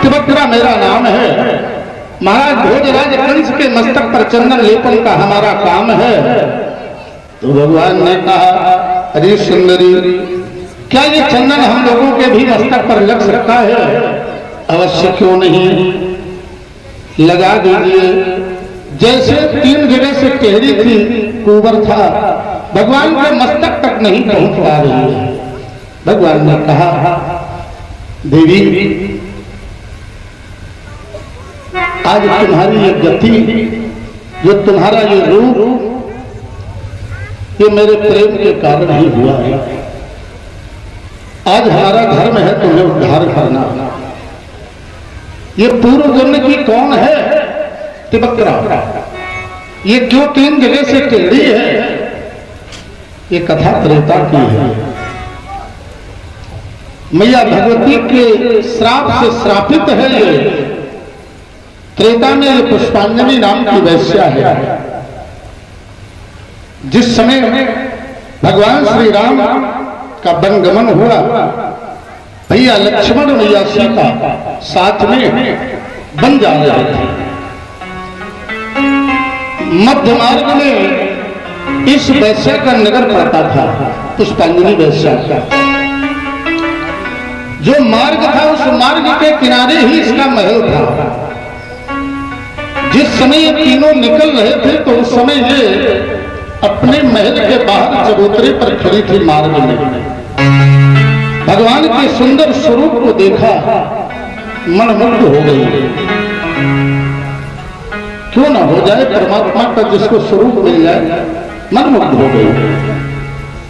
तिबकरा मेरा नाम है। महाराज भोजराज कंस के मस्तक पर चंदन लेपन का हमारा काम है। तो भगवान ने कहा, अरे सुंदरी, क्या ये चंदन हम लोगों के भी मस्तक पर लग सकता है? अवश्य, क्यों नहीं, लगा दीजिए। जैसे 3 जगह से टेढ़ी थी, कुंवर था, भगवान के मस्तक तक नहीं पहुंच पा रही है। भगवान ने कहा, देवी, आज तुम्हारी ये गति, जो तुम्हारा ये रूप, ये मेरे प्रेम के कारण ही हुआ है। आज हमारा धर्म है तुम्हें उद्धार करना। ये पूर्व जन्म की कौन है? तिबकरा। ये क्यों 3 जगह से टेढ़ी है? ये कथा त्रेता की है। मैया भगवती के श्राप से श्रापित है ये। त्रेता में ये पुष्पांजलि नाम की वैश्या है। जिस समय भगवान श्री राम का वनगमन हुआ, भैया लक्ष्मण भैया सीता साथ में बन जा रहे थे। मध्य मार्ग में इस वैश्या का नगर पड़ता था, पुष्पांजलि वैश्या का। जो मार्ग था, उस मार्ग के किनारे ही इसका महल था। जिस समय ये तीनों निकल रहे थे, तो उस समय ये अपने महल के बाहर चबूतरे पर खड़ी थी मार्ग में। भगवान के सुंदर स्वरूप को देखा, मनमुग्ध हो गई। क्यों ना हो जाए, परमात्मा का जिसको स्वरूप मिल जाए, मनमुग्ध हो गई।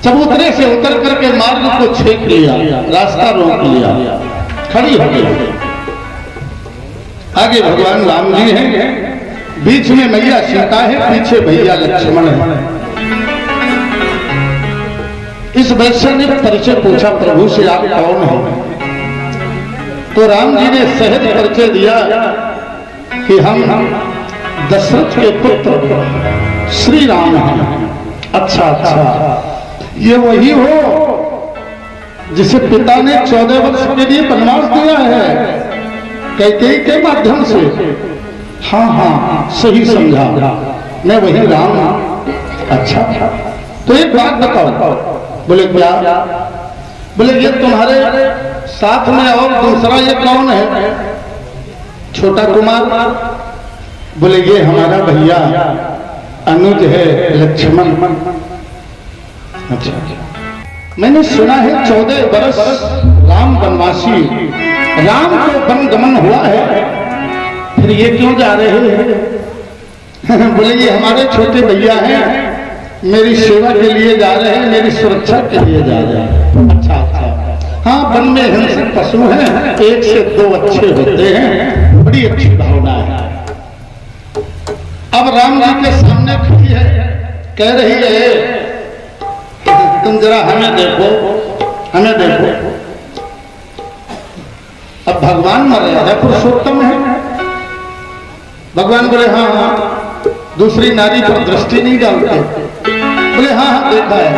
चबूतरे से उतर करके मार्ग को छेक लिया, रास्ता रोक लिया, खड़ी हो गई। आगे भगवान राम जी हैं, बीच में मैया सीता है, पीछे भैया लक्ष्मण है। इस वैश्य ने परिचय पूछा प्रभु से, आप कौन हो? तो राम जी ने सहज परिचय दिया कि हम दशरथ के पुत्र श्री राम हैं। अच्छा अच्छा, ये वही हो जिसे पिता ने 14 वर्ष के लिए वनवास दिया है कैकेयी के माध्यम से? हाँ हाँ, सही समझा, मैं वही राम हूं। अच्छा, तो एक बात बताओ। बोले क्या? बोले ये तुम्हारे साथ में और दूसरा ये कौन है? छोटा कुमार। बोले ये हमारा भैया अनुज है, लक्ष्मण। अच्छा, मैंने सुना है 14 वर्ष राम वनवासी, राम को वनगमन हुआ है, फिर ये क्यों जा रहे हैं? बोले ये हमारे छोटे भैया हैं, मेरी सेवा के लिए जा रहे हैं, मेरी सुरक्षा के लिए जा रहे हैं। अच्छा अच्छा, हाँ, वन में हिंसक पशु हैं, 1 से 2 अच्छे होते हैं, बड़ी अच्छी भावना है। अब राम जी के सामने खड़ी है, कह रही है, तुम जरा हमें देखो, हमें देखो। अब भगवान मर्यादा पुरुषोत्तम है। भगवान बोले हाँ हाँ, दूसरी नारी पर दृष्टि नहीं डालते। बोले हाँ हाँ, देखा है।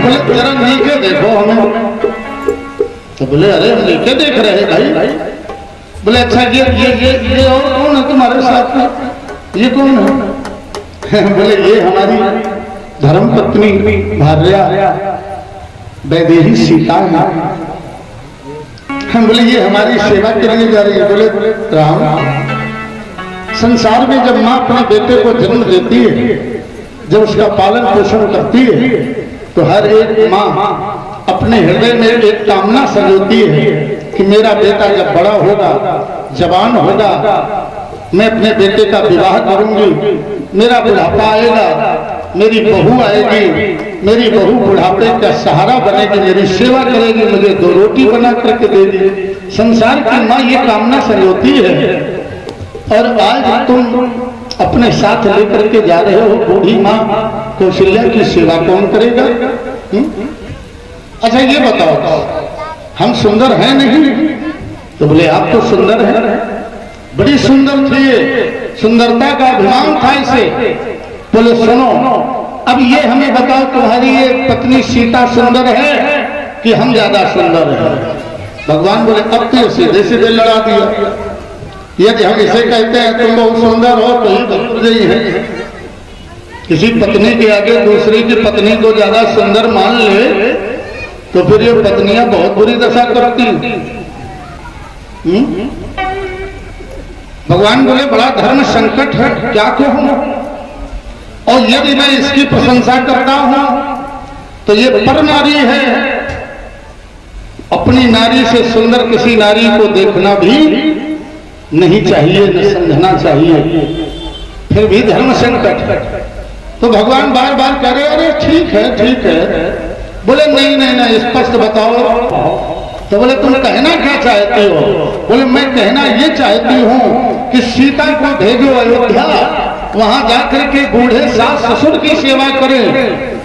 बोले जरा नीचे देखो हमें। तो बोले अरे हम नीचे देख रहे हैं भाई। बोले अच्छा, ये और कौन है तुम्हारे साथ में? ये कौन है? बोले ये हमारी धर्मपत्नी भार्या वैदेही सीता है। बोले ये हमारी सेवा के लिए जा रही है। बोले राम, संसार में जब माँ अपने बेटे को जन्म देती है, जब उसका पालन पोषण करती है, तो हर एक माँ अपने हृदय में एक कामना सजोती है कि मेरा बेटा जब बड़ा होगा, जवान होगा, मैं अपने बेटे का विवाह करूंगी, मेरा बुढ़ापा आएगा, मेरी बहू आएगी, मेरी बहू बुढ़ापे का सहारा बनेगी, मेरी सेवा करेगी, मुझे 2 रोटी बना करके देगी। संसार की माँ ये कामना सजोती है, और आज तुम अपने साथ लेकर के जा रहे हो बूढ़ी माँ कौशल्या की सेवा कौन करेगा? अच्छा ये बताओ, हम सुंदर हैं नहीं? तो बोले आप तो सुंदर हैं, बड़ी सुंदर थी, सुंदरता का अभिमान था इसे। बोले सुनो, अब ये हमें बताओ, तुम्हारी ये पत्नी सीता सुंदर है कि हम ज्यादा सुंदर हैं? भगवान बोले अब तो सीधे सीधे लड़ा दिया। यदि हम इसे कहते हैं तुम बहुत सुंदर हो तो ही भक्ति है, किसी पत्नी के आगे दूसरी की पत्नी को ज्यादा सुंदर मान ले तो फिर ये पत्नियां बहुत बुरी दशा करती। भगवान बोले बड़ा धर्म संकट है, क्या कहूं। और यदि मैं इसकी प्रशंसा करता हूं तो ये पर नारी है, अपनी नारी से सुंदर किसी नारी को देखना भी नहीं चाहिए, न समझना चाहिए, फिर भी धर्म संकट। तो भगवान बार बार कह रहे अरे ठीक है ठीक है। बोले नहीं नहीं नहीं स्पष्ट बताओ। तो बोले तुम कहना क्या चाहते हो। बोले मैं कहना ये चाहती हूँ कि सीता को भेजो अयोध्या, वहां जाकर के बूढ़े सास ससुर की सेवा करें,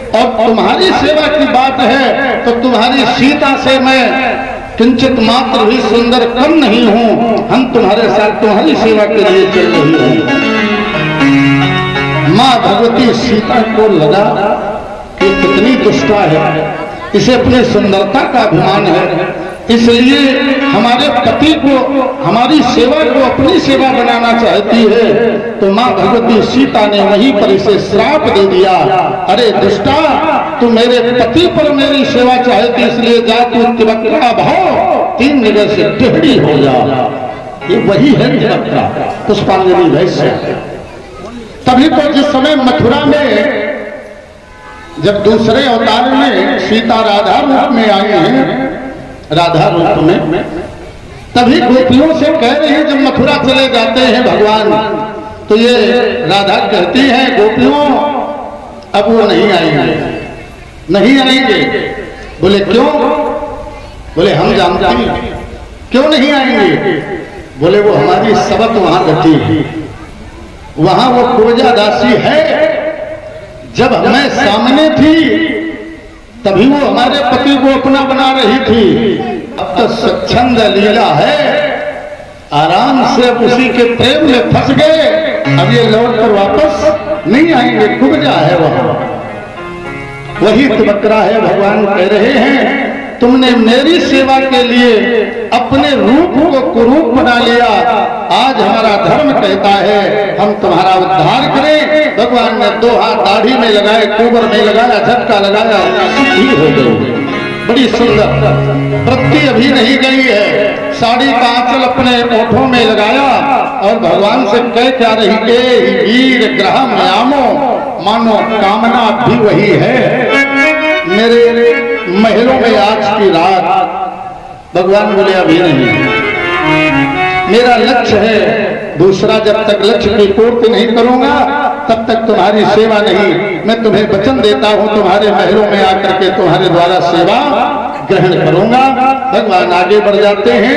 और तुम्हारी सेवा की बात है तो तुम्हारी सीता से मैं किंचित मात्र भी सुंदर कम नहीं हूं, हम तुम्हारे साथ तुम्हारी सेवा के लिए चल रही हैं। मां भगवती सीता को लगा कि कितनी दुष्टा है, इसे अपनी सुंदरता का अभिमान है, इसलिए हमारे पति को हमारी सेवा को अपनी सेवा बनाना चाहती है। तो मां भगवती सीता ने वहीं पर इसे श्राप दे दिया, अरे दुष्टा तू मेरे पति पर मेरी सेवा चाहती, इसलिए जा तू तिवक्रा भाव 3 जगह से टेढ़ी हो जा। ये वही है तिवक्रा, पुष्पांजलि वैश्य। तभी तो जिस समय मथुरा में जब दूसरे अवतार में सीता राधा रूप में आई है, राधा रूप में, तभी गोपियों से कह रहे हैं जब मथुरा चले जाते हैं भगवान तो ये राधा कहती है गोपियों अब वो नहीं आएंगे, नहीं आएंगे। बोले क्यों। बोले हम जानते हैं क्यों नहीं आएंगे। बोले वो हमारी सबक वहां गति है, वहां वो पूजा दासी है, जब मैं सामने थी तभी वो हमारे पति को अपना बना रही थी, अब तो स्वच्छंद लीला है, आराम से उसी के प्रेम में फंस गए, अब ये लौट कर वापस नहीं आएंगे, कुब्जा है वहां, वही तिवक्रा है। भगवान कह रहे हैं तुमने मेरी सेवा के लिए अपने रूप को कुरूप बना लिया, आज हमारा धर्म कहता है हम तुम्हारा उद्धार करें। भगवान ने 2 हाथ दाढ़ी में लगाए, कुबर में लगाया, झटका लगाया, सिद्धि हो गई। बड़ी सुंदर वृत्ति अभी नहीं गई है, साड़ी का आंचल अपने ओठों में लगाया और भगवान से कह क्या रही के वीर ग्रह म्यामो, मानो कामना भी वही है मेरे महलों में आज की रात। भगवान बोले अभी नहीं, मेरा लक्ष्य है दूसरा, जब तक लक्ष्य की पूर्ति नहीं करूंगा तब तक तुम्हारी सेवा नहीं। मैं तुम्हें वचन देता हूं तुम्हारे महलों में आकर के तुम्हारे द्वारा सेवा ग्रहण करूंगा। भगवान आगे बढ़ जाते हैं।